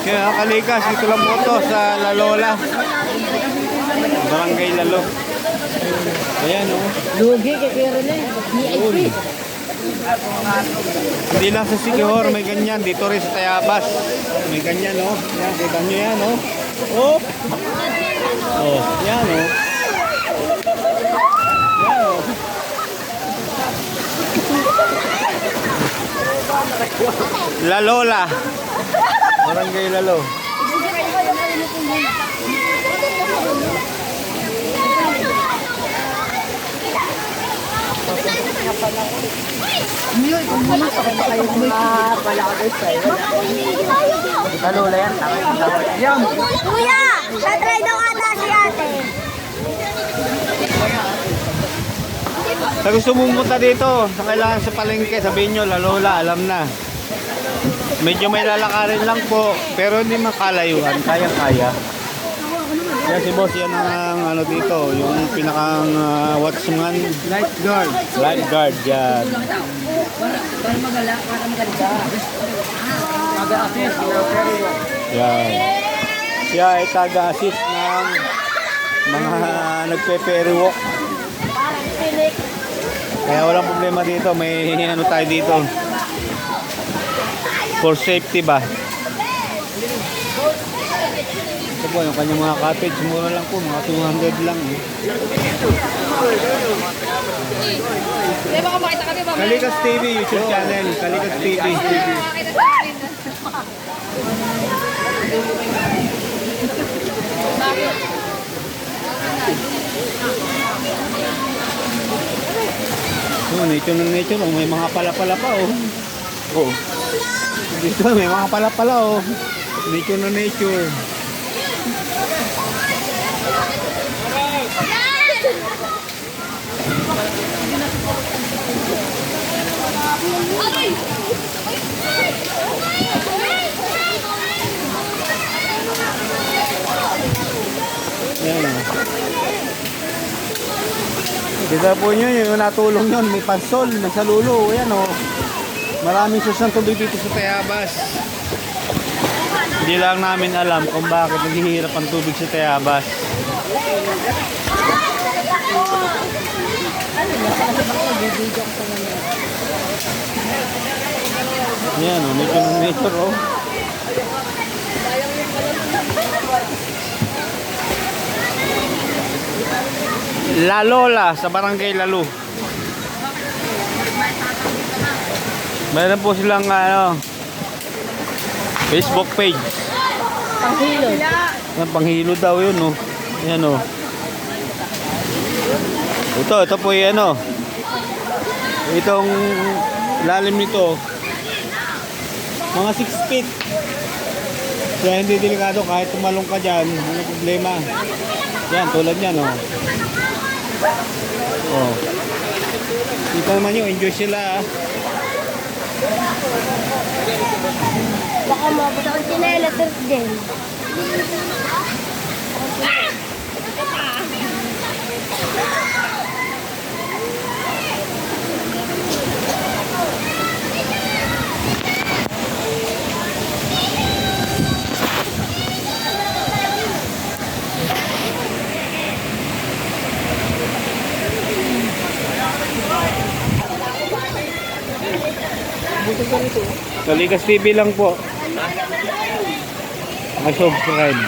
Kaya Kalikas, dito lang po to sa La Lola. Barangay Lalo. Ayan o. Lugi kay Kero na eh. Hindi lang sa Sikihor, may ganyan. Dito rin sa Tayabas. May ganyan o. Yan, kita nyo yan o. Oh! Oh, yan o. Yan o. La Lola. Barangay Lalo. Kuya, tatry daw ata si ate. Sa gusto pumunta dito, sa kailangan sa palengke, sabihin nyo, La Lola, alam na. Medyo may lalakarin lang po, pero hindi makalayuan, kaya-kaya. Yan si boss, yan ang ano dito, yung pinakang watchman. Lifeguard. Lifeguard, yan. Para magala, para maganda. Mag-assist. Yan. Siya ay taga-assist ng mga nagpe-ferry walk. Kaya walang problema dito, may ano tayo dito. For safety ba? Ito po, yung kanyang mga cottage, mura lang po, mga 200 lang. Kalikas TV, YouTube channel, Kalikas TV. Oh, nature na nature, oh, may mga pala-pala pa, oh. Oh. Dito may mga pala-pala, oh. Nature na nature. Ayan, oh. Kita po nyo, yung natulong yun, may pansol, may salulo, ayan o. Maraming susang tubig dito sa Tayabas. Hindi lang namin alam kung bakit naghihirap ang tubig sa Tayabas. Ayan o, nature o. La Lola sa Barangay Lalo. Mayroon po silang Facebook page. Panghilo. Panghilo daw yun, no. Ayan, no. Ito po yung ano. Itong lalim nito. Mga 6 feet. Kaya hindi delikado kahit tumalong ka dyan. Ano problema? Yan, tulad yan, no. Oh. Kita naman yung enjoy sila. Baka mabot ako sinela din. Kalikas TV lang po. Mag-subscribe.